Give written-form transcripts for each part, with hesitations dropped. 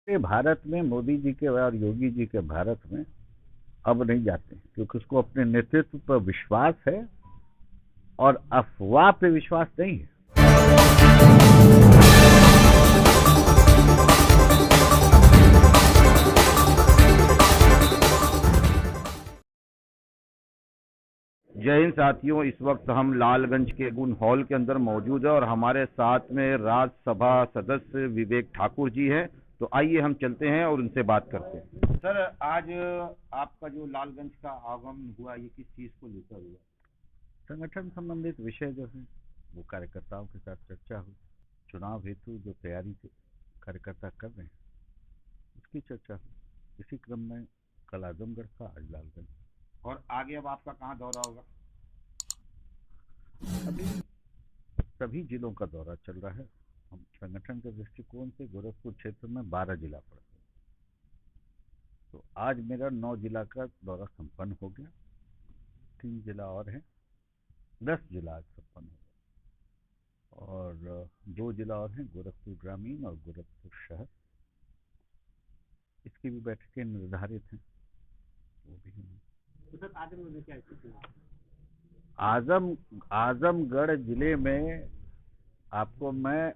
ये भारत में मोदी जी के और योगी जी के भारत में अब नहीं जाते हैं, क्योंकि उसको अपने नेतृत्व पर विश्वास है और अफवाह पे विश्वास नहीं है। जय हिंद साथियों, इस वक्त हम लालगंज के गुण हॉल के अंदर मौजूद है और हमारे साथ में राज्यसभा सदस्य विवेक ठाकुर जी हैं। तो आइए हम चलते हैं और उनसे बात करते हैं। सर, आज आपका जो लालगंज का आगमन हुआ, ये किस चीज को लेकर हुआ? संगठन संबंधित विषय जो है वो कार्यकर्ताओं के साथ चर्चा हुई। चुनाव हेतु जो तैयारी कार्यकर्ता कर रहे हैं उसकी चर्चा हुई। इसी क्रम में कल आजमगढ़ था, आज लालगंज। और आगे अब आपका कहाँ दौरा होगा? अभी सभी जिलों का दौरा चल रहा है। हम संगठन के दृष्टिकोण से गोरखपुर क्षेत्र में 12 जिला पड़ते हैं, तो आज मेरा 9 जिला का दौरा संपन्न हो गया। 3 जिला और हैं, 10 जिला आज संपन्न हो गया और 2 जिला और हैं, गोरखपुर ग्रामीण और गोरखपुर शहर। इसकी भी बैठकें निर्धारित हैं, वो भी हैं। तो सर आजमगढ़ में क्या स्थिति है? आजमगढ़ जिले में आपको मैं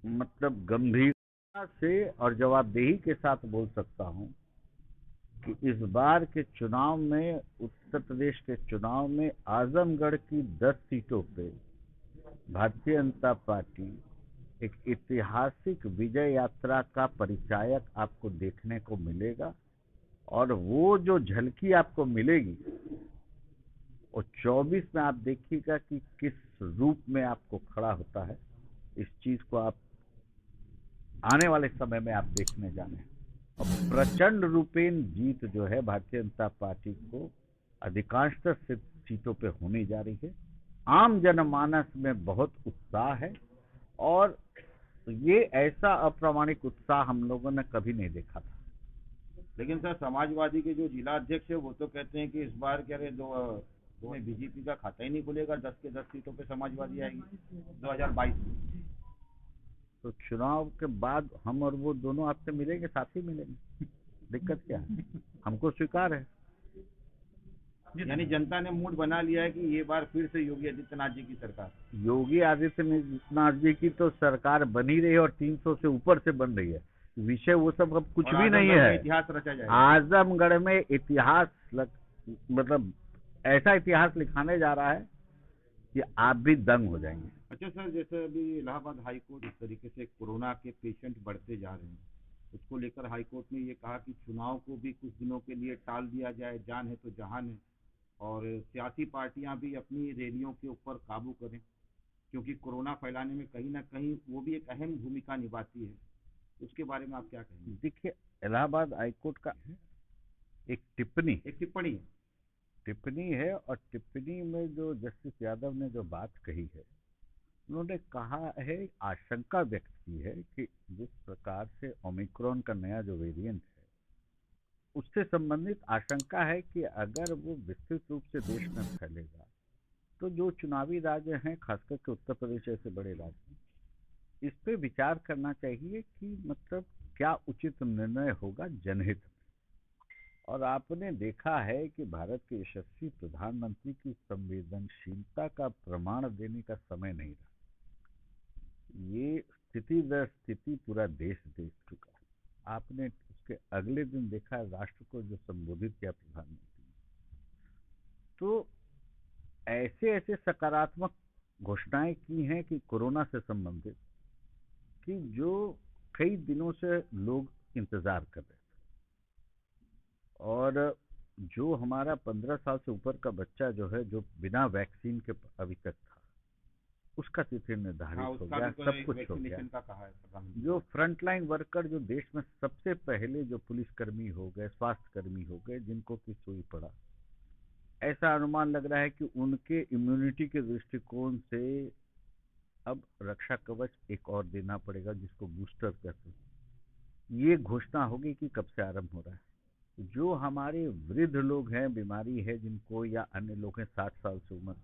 मतलब गंभीरता से और जवाबदेही के साथ बोल सकता हूं कि इस बार के चुनाव में, उत्तर प्रदेश के चुनाव में आजमगढ़ की 10 सीटों पे भारतीय जनता पार्टी एक ऐतिहासिक विजय यात्रा का परिचायक आपको देखने को मिलेगा। और वो जो झलकी आपको मिलेगी और 24 में आप देखिएगा कि किस रूप में आपको खड़ा होता है। इस चीज को आप आने वाले समय में आप देखने जाने हैं। और प्रचंड रूपेण जीत जो है भारतीय जनता पार्टी को अधिकांशतः सीटों पे होने जा रही है। आम जनमानस में बहुत उत्साह है और ये ऐसा अप्रामाणिक उत्साह हम लोगों ने कभी नहीं देखा था। लेकिन सर, समाजवादी के जो जिला अध्यक्ष है वो तो कहते हैं कि इस बार क्या रहे दो में बीजेपी का खाता ही नहीं खुलेगा, 10 के 10 सीटों पे समाजवादी आएगी 2022 में। तो चुनाव के बाद हम और वो दोनों आपसे मिलेंगे, साथ ही मिलेंगे। दिक्कत क्या है? हमको स्वीकार है। यानी जनता ने मूड बना लिया है कि ये बार फिर से योगी आदित्यनाथ जी की सरकार। योगी आदित्यनाथ जी की तो सरकार बन ही रही है और 300 से ऊपर से बन रही है। विषय वो सब अब कुछ भी नहीं है। इतिहास रचा जाएगा आजमगढ़ में। इतिहास मतलब ऐसा इतिहास लिखाने जा रहा है कि आप भी दंग हो जाएंगे। अच्छा सर, जैसे अभी इलाहाबाद हाईकोर्ट इस तरीके से कोरोना के पेशेंट बढ़ते जा रहे हैं, उसको लेकर हाईकोर्ट ने ये कहा कि चुनाव को भी कुछ दिनों के लिए टाल दिया जाए, जान है तो जहान है। और सियासी पार्टियां भी अपनी रैलियों के ऊपर काबू करें, क्योंकि कोरोना फैलाने में कहीं ना कहीं वो भी एक अहम भूमिका निभाती है। उसके बारे में आप क्या कहेंगे? देखिए, इलाहाबाद हाईकोर्ट का एक टिप्पणी है और टिप्पणी में जो जस्टिस यादव ने जो बात कही है, उन्होंने कहा है, आशंका व्यक्त की है कि जिस प्रकार से ओमिक्रॉन का नया जो वेरिएंट है उससे संबंधित आशंका है कि अगर वो विस्तृत रूप से देश में फैलेगा तो जो चुनावी राज्य हैं, खासकर के उत्तर प्रदेश जैसे बड़े राज्य, इस पे विचार करना चाहिए कि मतलब क्या उचित निर्णय होगा जनहित में। और आपने देखा है कि भारत के यशस्वी प्रधानमंत्री की संवेदनशीलता का प्रमाण देने का समय नहीं रहा। ये स्थिति दर स्थिति पूरा देश देख चुका है। आपने उसके अगले दिन देखा राष्ट्र को जो संबोधित किया प्रधानमंत्री ने, तो ऐसे ऐसे सकारात्मक घोषणाएं की हैं कि कोरोना से संबंधित, कि जो कई दिनों से लोग इंतजार कर रहे थे। और जो हमारा 15 साल से ऊपर का बच्चा जो है, जो बिना वैक्सीन के अभी तक था, उसका तिथि निर्धारित हो गया, सब कुछ हो गया। जो फ्रंटलाइन वर्कर, जो देश में सबसे पहले जो पुलिसकर्मी हो गए, स्वास्थ्य कर्मी हो गए, जिनको कि सुई पड़ा, ऐसा अनुमान लग रहा है कि उनके इम्यूनिटी के दृष्टिकोण से अब रक्षा कवच एक और देना पड़ेगा, जिसको बूस्टर कहते हैं। ये घोषणा होगी कि कब से आरंभ हो रहा है। जो हमारे वृद्ध लोग हैं, बीमारी है जिनको, या अन्य लोग हैं 60 साल से उम्र,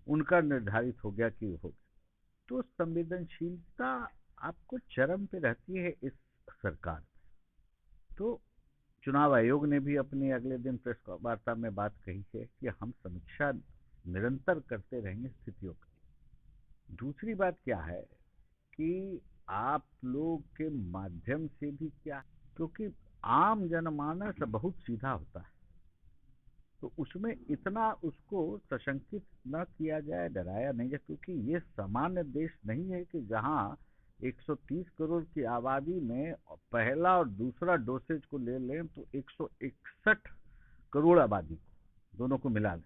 उनका निर्धारित हो गया कि हो। तो संवेदनशीलता आपको चरम पे रहती है इस सरकार। तो चुनाव आयोग ने भी अपने अगले दिन प्रेस वार्ता में बात कही है कि हम समीक्षा निरंतर करते रहेंगे स्थितियों की। दूसरी बात क्या है कि आप लोग के माध्यम से भी क्या, क्योंकि आम जनमानस बहुत सीधा होता है, तो उसमें इतना उसको सशंकित न किया जाए, डराया नहीं जाए, क्योंकि ये सामान्य देश नहीं है कि जहां 130 करोड़ की आबादी में पहला और दूसरा डोसेज को ले लें तो 161 करोड़ आबादी को, दोनों को मिला लें,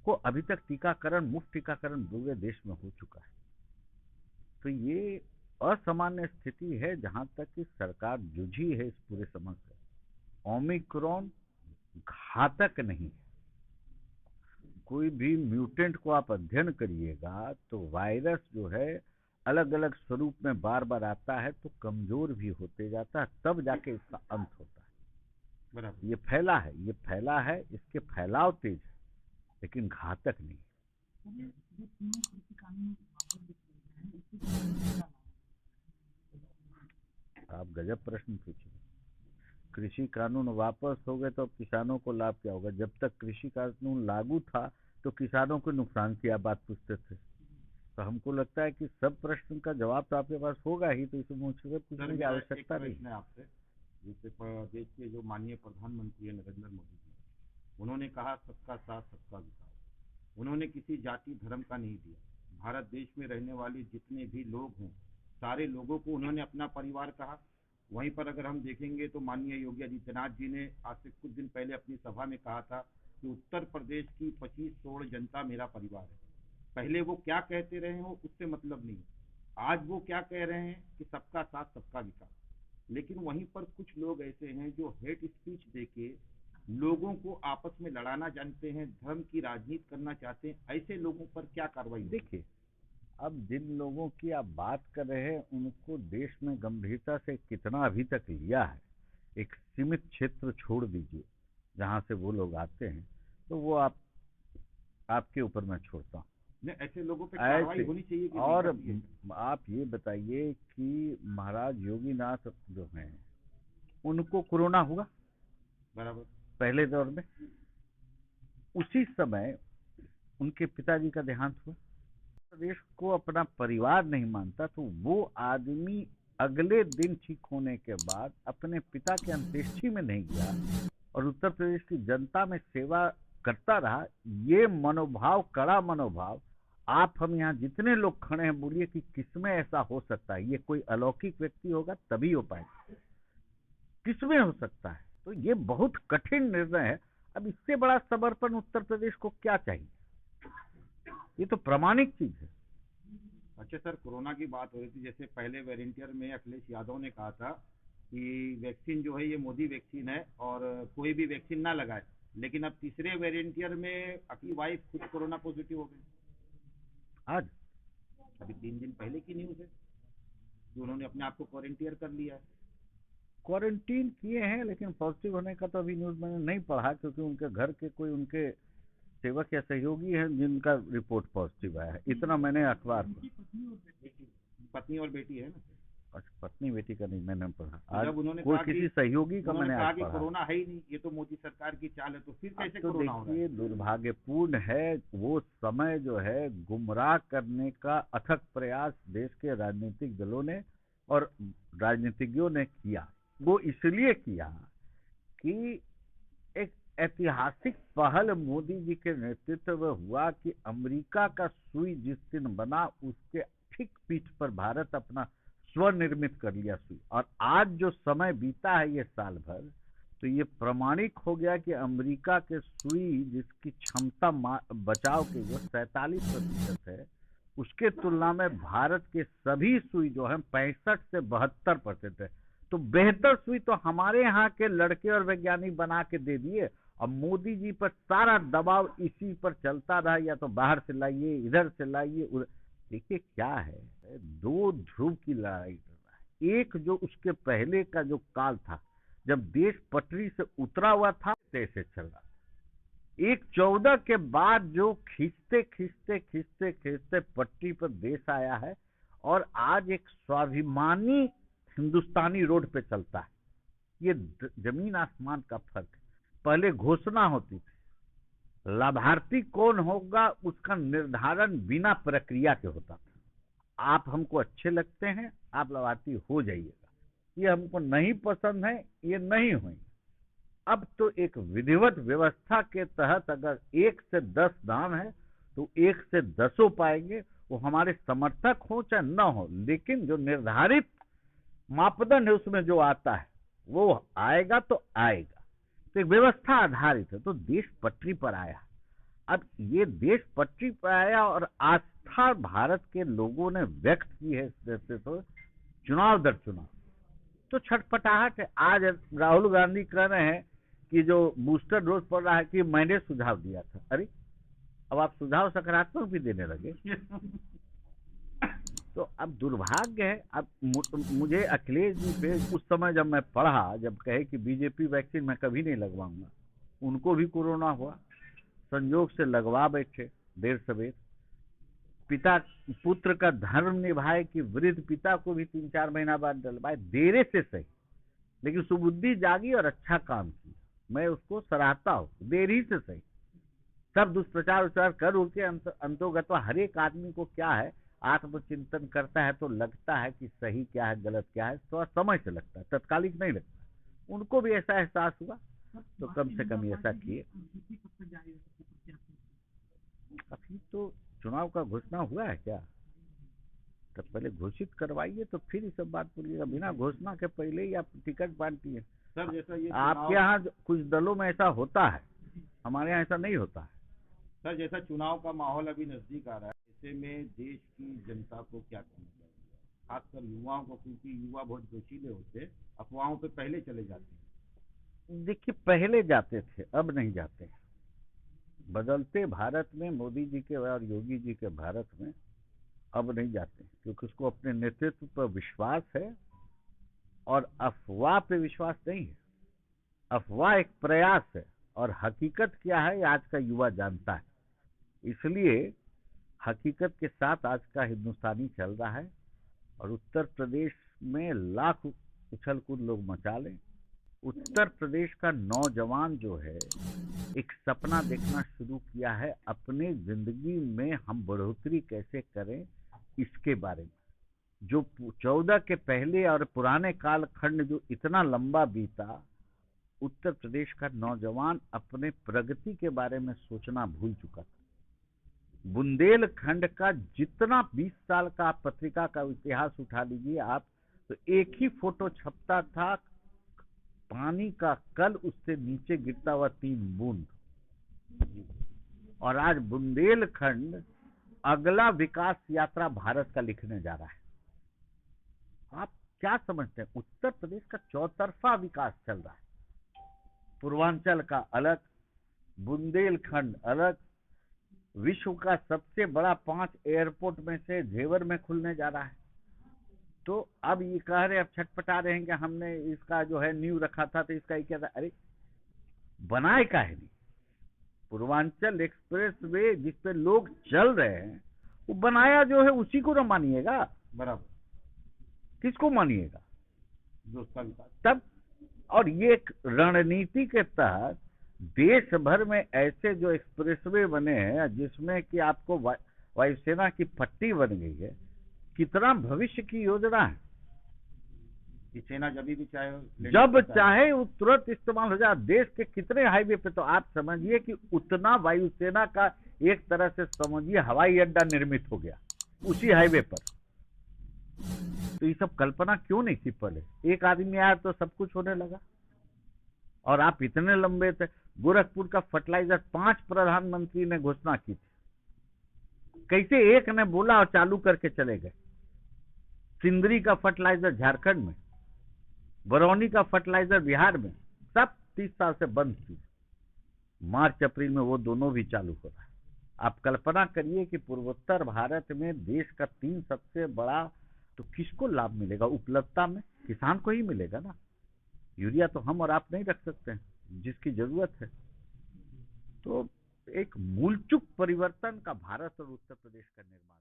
को अभी तक टीकाकरण, मुफ्त टीकाकरण पूरे देश में हो चुका है। तो ये असामान्य स्थिति है जहां तक कि सरकार जूझी है इस पूरे समय से। ओमिक्रॉन घातक नहीं है। कोई भी म्यूटेंट को आप अध्ययन करिएगा तो वायरस जो है अलग अलग स्वरूप में बार बार आता है तो कमजोर भी होते जाता है, तब जाके इसका अंत होता है। बराबर। ये फैला है, इसके फैलाव तेज है लेकिन घातक नहीं। आप गजब प्रश्न पूछे। कृषि कानून वापस हो गए तो अब किसानों को लाभ क्या होगा? जब तक कृषि कानून लागू था तो किसानों को नुकसान की आप बात पूछते थे। तो हमको लगता है कि सब प्रश्न का जवाब तो आपके पास होगा ही, तो इसमें मुझसे पूछने की आवश्यकता नहीं है आपसे। जैसे देश के जो माननीय प्रधानमंत्री है नरेंद्र मोदी जी, उन्होंने कहा सबका साथ सबका विकास। उन्होंने किसी जाति धर्म का नहीं दिया। भारत देश में रहने वाले जितने भी लोग हों, सारे लोगों को उन्होंने अपना परिवार कहा। वहीं पर अगर हम देखेंगे तो माननीय योगी आदित्यनाथ जी ने आज से कुछ दिन पहले अपनी सभा में कहा था कि उत्तर प्रदेश की 25 करोड़ जनता मेरा परिवार है। पहले वो क्या कहते रहे हो उससे मतलब नहीं, आज वो क्या कह रहे हैं कि सबका साथ सबका विकास। लेकिन वहीं पर कुछ लोग ऐसे हैं जो हेट स्पीच देके लोगों को आपस में लड़ाना जानते हैं, धर्म की राजनीति करना चाहते हैं। ऐसे लोगों पर क्या कार्रवाई? देखिए, अब जिन लोगों की आप बात कर रहे हैं उनको देश में गंभीरता से कितना अभी तक लिया है, एक सीमित क्षेत्र छोड़ दीजिए जहां से वो लोग आते हैं, तो वो आपके ऊपर मैं छोड़ता हूँ। ऐसे लोगों पे कार्रवाई होनी चाहिए कि और आप ये बताइए कि महाराज योगीनाथ जो हैं उनको कोरोना हुआ? बराबर। पहले दौर में उसी समय उनके पिताजी का देहांत हुआ। प्रदेश को अपना परिवार नहीं मानता तो वो आदमी अगले दिन ठीक होने के बाद अपने पिता के अंत्येष्टि में नहीं गया और उत्तर प्रदेश की जनता में सेवा करता रहा। ये मनोभाव, कड़ा मनोभाव, आप हम यहाँ जितने लोग खड़े हैं बोलिए कि किसमें ऐसा हो सकता है? ये कोई अलौकिक व्यक्ति होगा तभी हो पाएगा, किसमें हो सकता है? तो ये बहुत कठिन निर्णय है। अब इससे बड़ा समर्पण उत्तर प्रदेश को क्या चाहिए? ये तो प्रामाणिक चीज है। अच्छा सर, कोरोना की बात हो रही थी, जैसे पहले वेरिएंटियर में अखिलेश यादव ने कहा था कि वैक्सीन जो है ये मोदी वैक्सीन है और कोई भी वैक्सीन ना लगाए, लेकिन अब तीसरे वेरिएंटियर में आपकी वाइफ खुद कोरोना पॉजिटिव हो गई। आज अभी 3 दिन पहले की न्यूज है कि उन्होंने अपने आप को क्वारंटीन कर लिया है। क्वारंटीन किए हैं, लेकिन पॉजिटिव होने का तो अभी न्यूज मैंने नहीं पढ़ा, क्योंकि उनके घर के कोई उनके सेवक या सहयोगी हैं जिनका रिपोर्ट पॉजिटिव आया है, इतना मैंने अखबार में। पत्नी और बेटी है ना? अच्छा, पत्नी बेटी का नहीं मैंने पढ़ा। आज उन्होंने कोई किसी सहयोगी का मैंने कहा कि कोरोना है ही नहीं, ये तो मोदी सरकार की चाल है, तो फिर कैसे तो कोरोना हो रहा है? देखिए, दुर्भाग्यपूर्ण है वो समय जो है गुमराह करने का अथक प्रयास देश के राजनीतिक दलों ने और राजनीतिज्ञों ने किया। वो इसलिए किया कि एक ऐतिहासिक पहल मोदी जी के नेतृत्व में हुआ कि अमेरिका का सुई जिस दिन बना उसके ठीक पीठ पर भारत अपना स्वनिर्मित कर लिया सुई। और आज जो समय बीता है ये साल भर, तो ये प्रमाणिक हो गया कि अमेरिका के सुई जिसकी क्षमता बचाव की जो 47% है, उसके तुलना में भारत के सभी सुई जो है 65 से 72% है। तो बेहतर सुई तो हमारे यहाँ के लड़के और वैज्ञानिक बना के दे दिए। अब मोदी जी पर सारा दबाव इसी पर चलता रहा, या तो बाहर से लाइए, इधर से लाइए, उधर। देखिए क्या है, दो ध्रुव की लड़ाई कर रहा है। एक जो उसके पहले का जो काल था जब देश पटरी से उतरा हुआ था, तैसे चल रहा। एक 14 के बाद जो खींचते खींचते खींचते खींचते पटरी पर देश आया है, और आज एक स्वाभिमानी हिंदुस्तानी रोड पे चलता है। ये जमीन आसमान का फर्क है। पहले घोषणा होती थी, लाभार्थी कौन होगा उसका निर्धारण बिना प्रक्रिया के होता था। आप हमको अच्छे लगते हैं, आप लाभार्थी हो जाइएगा, ये हमको नहीं पसंद है, ये नहीं होंगे। अब तो एक विधिवत व्यवस्था के तहत अगर 1 से 10 नाम है तो 1 से 10 पाएंगे, वो हमारे समर्थक हो चाहे न हो, लेकिन जो निर्धारित मापदंड है उसमें जो आता है वो आएगा तो आएगा। तो एक व्यवस्था आधारित है, तो देश पटरी पर आया। अब ये देश पटरी पर आया और आस्था भारत के लोगों ने व्यक्त की है तो चुनाव दर चुनाव तो छटपटाहट है। आज राहुल गांधी कह रहे हैं कि जो बूस्टर डोज पड़ रहा है कि मैंने सुझाव दिया था। अरे अब आप सुझाव सकारात्मक भी देने लगे। तो अब दुर्भाग्य है। अब मुझे अखिलेश जी पे उस समय जब मैं पढ़ा, जब कहे कि बीजेपी वैक्सीन मैं कभी नहीं लगवाऊंगा, उनको भी कोरोना हुआ, संजोग से लगवा बैठे देर सवेर। पिता पुत्र का धर्म निभाए कि वृद्ध पिता को भी 3-4 महीना बाद डलवाए, देरे से सही, लेकिन सुबुद्धि जागी और अच्छा काम किया, मैं उसको सराहता हूँ। देरी से सही, सब दुष्प्रचार उच्चार कर उनके अंतोगत हर एक आदमी को क्या है, आत्मचिंतन करता है तो लगता है कि सही क्या है गलत क्या है, थोड़ा समय से लगता है, तत्कालिक नहीं लगता। उनको भी ऐसा एहसास हुआ तो कम से कम ऐसा किए। अभी तो चुनाव का घोषणा हुआ है क्या? तो पहले घोषित करवाइए तो फिर ये सब बात बोलिएगा। बिना घोषणा के पहले ही आप टिकट बांटिए। सर जैसा ये आपके यहाँ कुछ दलों में ऐसा होता है, हमारे यहाँ ऐसा नहीं होता है। सर जैसा चुनाव का माहौल अभी नजदीक आ रहा है, ऐसे में देश की जनता को क्या करना चाहिए, खासकर युवाओं को, क्योंकि युवा बहुत जोशीले होते, अफवाहों पे पहले चले जाते हैं। देखिए, पहले जाते थे, अब नहीं जाते। बदलते भारत में, मोदी जी के और योगी जी के भारत में अब नहीं जाते, क्योंकि उसको अपने नेतृत्व पर विश्वास है और अफवाह पे विश्वास नहीं है। अफवाह एक प्रयास है और हकीकत क्या है आज का युवा जानता है। इसलिए हकीकत के साथ आज का हिंदुस्तानी चल रहा है और उत्तर प्रदेश में लाख उछल कूद लोग मचा लें। उत्तर प्रदेश का नौजवान जो है एक सपना देखना शुरू किया है, अपनी जिंदगी में हम बढ़ोतरी कैसे करें इसके बारे में। जो 14 के पहले और पुराने कालखंड जो इतना लंबा बीता, उत्तर प्रदेश का नौजवान अपने प्रगति के बारे में सोचना भूल चुका था। बुंदेलखंड का जितना 20 साल का आप पत्रिका का इतिहास उठा लीजिए आप, तो एक ही फोटो छपता था, पानी का कल उससे नीचे गिरता हुआ 3 बूंद। और आज बुंदेलखंड अगला विकास यात्रा भारत का लिखने जा रहा है। आप क्या समझते हैं? उत्तर प्रदेश का चौतरफा विकास चल रहा है। पूर्वांचल का अलग, बुंदेलखंड अलग। विश्व का सबसे बड़ा 5 एयरपोर्ट में से जेवर में खुलने जा रहा है। तो अब ये कह रहे, अब छटपटा रहे हैं कि हमने इसका जो है नींव रखा था तो इसका ही क्या था। अरे बनाए का है नहीं। पूर्वांचल एक्सप्रेस वे जिस पे लोग चल रहे हैं, वो बनाया जो है उसी को न मानिएगा। बराबर, किसको मानिएगा? जो उसका विकास तब। और ये एक रणनीति के तहत देश भर में ऐसे जो एक्सप्रेसवे बने हैं जिसमें कि आपको वायुसेना की पट्टी बन गई है, कितना भविष्य की योजना है कि सेना जब चाहे वो तुरंत इस्तेमाल हो जाए। देश के कितने हाईवे पे, तो आप समझिए कि उतना वायुसेना का एक तरह से समझिए हवाई अड्डा निर्मित हो गया उसी हाईवे पर। तो ये सब कल्पना क्यों नहीं थी पहले? एक आदमी आया तो सब कुछ होने लगा। और आप इतने लंबे थे। गोरखपुर का फर्टिलाइजर 5 प्रधानमंत्री ने घोषणा की थी, कैसे एक ने बोला और चालू करके चले गए। सिंदरी का फर्टिलाइजर झारखंड में, बरौनी का फर्टिलाइजर बिहार में, सब 30 साल से बंद थी। मार्च अप्रैल में वो दोनों भी चालू हो रहा है। आप कल्पना करिए कि पूर्वोत्तर भारत में देश का 3 सबसे बड़ा, तो किसको लाभ मिलेगा? उपलब्धता में किसान को ही मिलेगा ना। यूरिया तो हम और आप नहीं रख सकते हैं जिसकी जरूरत है। तो एक मूलचूक परिवर्तन का भारत और उत्तर प्रदेश का निर्माण